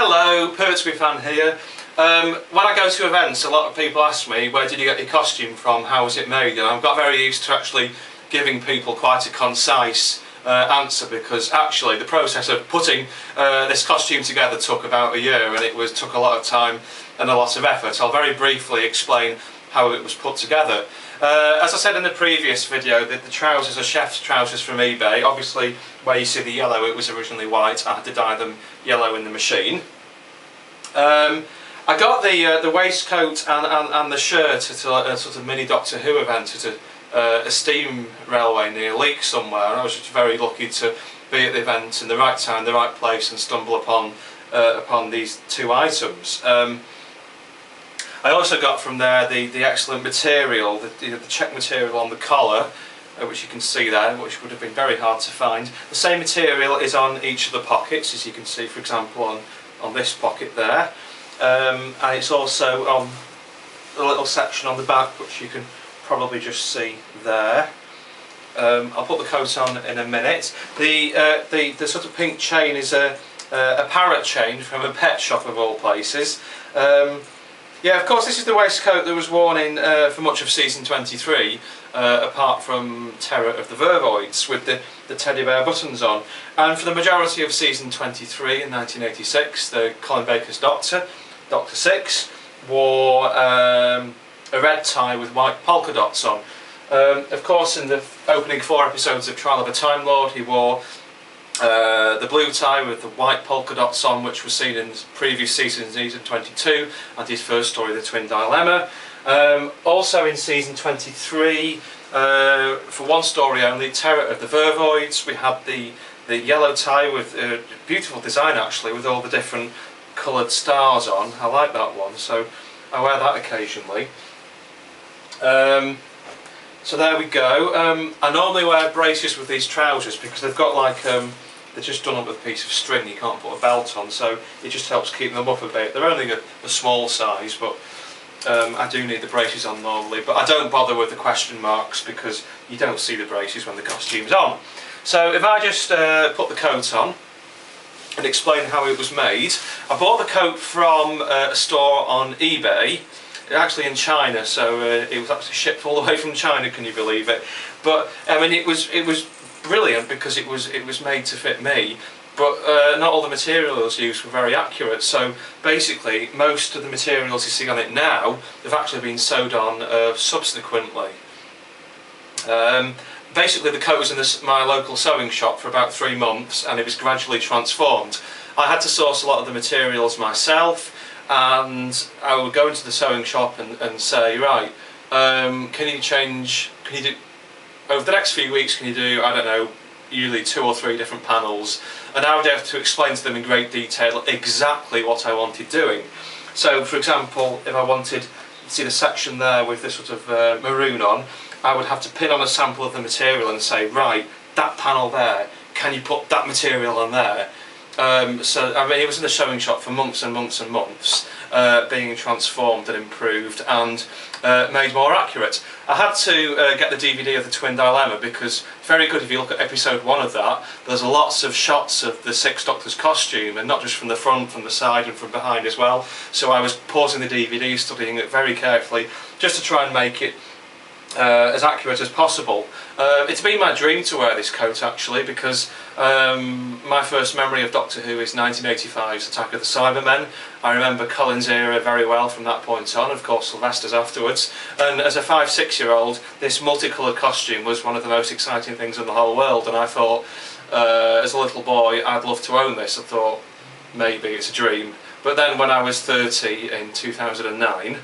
Hello, Pertwee fan here. When I go to events, a lot of people ask me, where did you get your costume from, how was it made? And I've got very used to actually giving people quite a concise answer, because actually the process of putting this costume together took about a year, and it took a lot of time and a lot of effort. I'll very briefly explain how it was put together. As I said in the previous video, the trousers are chef's trousers from eBay. Obviously, where you see the yellow, it was originally white. I had to dye them yellow in the machine. I got the waistcoat and the shirt at a sort of mini Doctor Who event at a steam railway near Leek somewhere, and I was just very lucky to be at the event in the right time, the right place, and stumble upon these two items. I also got from there the excellent material, the check material on the collar, which you can see there, which would have been very hard to find. The same material is on each of the pockets, as you can see, for example, on this pocket there. And it's also on a little section on the back, which you can probably just see there. I'll put the coat on in a minute. The sort of pink chain is a parrot chain from a pet shop of all places. Yeah, of course, this is the waistcoat that was worn in for much of season 23, apart from Terror of the Vervoids, with the teddy bear buttons on. And for the majority of season 23 in 1986, the Colin Baker's Doctor, Doctor 6, wore a red tie with white polka dots on. Of course, in the opening 4 episodes of Trial of a Time Lord, he wore the blue tie with the white polka dots on, which was seen in previous seasons, season 22, and his first story, The Twin Dilemma. Also in season 23, for one story only, Terror of the Vervoids, we had the yellow tie with a beautiful design actually, with all the different coloured stars on. I like that one, so I wear that occasionally. So there we go. I normally wear braces with these trousers because they've got like they're just done up with a piece of string, you can't put a belt on, so it just helps keep them up a bit. They're only a small size, but I do need the braces on normally, but I don't bother with the question marks because you don't see the braces when the costume's on. So if I just put the coat on and explain how it was made. I bought the coat from a store on eBay, actually in China, so it was actually shipped all the way from China, can you believe it? But I mean, it was brilliant because it was made to fit me, but not all the materials used were very accurate. So basically, most of the materials you see on it now have actually been sewed on subsequently. Basically, the coat was in my local sewing shop for about 3 months, and it was gradually transformed. I had to source a lot of the materials myself, and I would go into the sewing shop and say, right, can you do, over the next few weeks, can you do, I don't know, usually 2 or 3 different panels, and I would have to explain to them in great detail exactly what I wanted doing. So, for example, if I wanted, see the section there with this sort of maroon on, I would have to pin on a sample of the material and say, right, that panel there, can you put that material on there? So I mean, it was in the sewing shop for months and months and months, being transformed and improved and made more accurate. I had to get the DVD of The Twin Dilemma because it's very good if you look at episode 1 of that. There's lots of shots of the 6th Doctor's costume, and not just from the front, from the side and from behind as well. So I was pausing the DVD, studying it very carefully, just to try and make it as accurate as possible. It's been my dream to wear this coat actually, because my first memory of Doctor Who is 1985's Attack of the Cybermen. I remember Colin's era very well from that point on, of course Sylvester's afterwards, and as a 5-6 year old this multicoloured costume was one of the most exciting things in the whole world, and I thought as a little boy I'd love to own this. I thought maybe it's a dream, but then when I was 30 in 2009,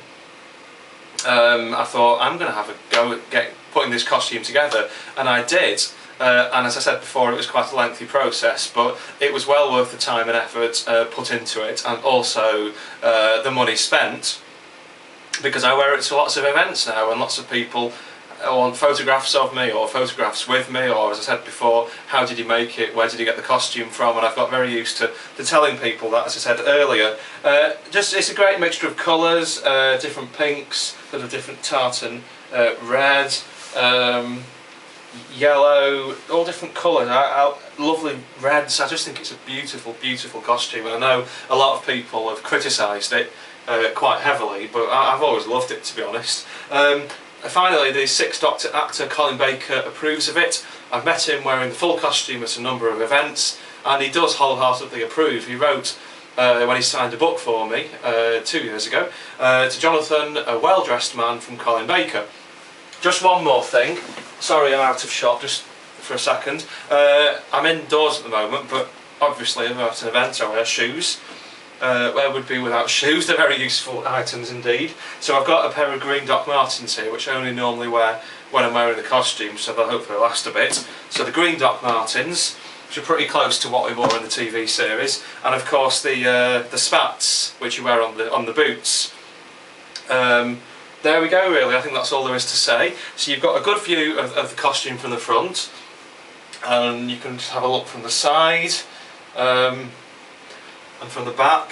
I thought I'm going to have a go at putting this costume together, and I did. And as I said before, it was quite a lengthy process, but it was well worth the time and effort put into it, and also the money spent, because I wear it to lots of events now, and lots of people want photographs of me or photographs with me, or as I said before, how did you make it, where did you get the costume from, and I've got very used to telling people that, as I said earlier. It's a great mixture of colours, different pinks, sort of different tartan red, yellow, all different colours, lovely reds. I just think it's a beautiful, beautiful costume, and I know a lot of people have criticised it quite heavily, but I've always loved it, to be honest. Finally, the Sixth Doctor actor Colin Baker approves of it. I've met him wearing the full costume at a number of events, and he does wholeheartedly approve. He wrote, when he signed a book for me 2 years ago, to Jonathan, a well-dressed man from Colin Baker. Just one more thing. Sorry, I'm out of shot just for a second. I'm indoors at the moment, but obviously I'm at an event, I wear shoes. Where would be without shoes? They're very useful items indeed. So I've got a pair of green Doc Martens here, which I only normally wear when I'm wearing the costume, so they'll hopefully last a bit. So the green Doc Martens, which are pretty close to what we wore in the TV series, and of course the spats, which you wear on the boots. There we go, really. I think that's all there is to say. So you've got a good view of the costume from the front, and you can just have a look from the side, and from the back.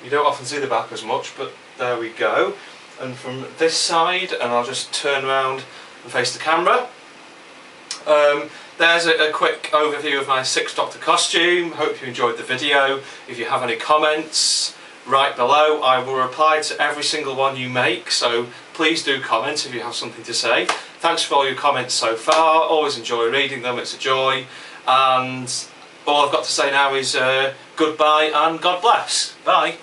You don't often see the back as much, but there we go. And from this side, and I'll just turn around and face the camera. There's a quick overview of my Sixth Doctor costume. Hope you enjoyed the video. If you have any comments, right below, I will reply to every single one you make, so please do comment if you have something to say. Thanks for all your comments so far. Always enjoy reading them, it's a joy. And all I've got to say now is goodbye and God bless. Bye.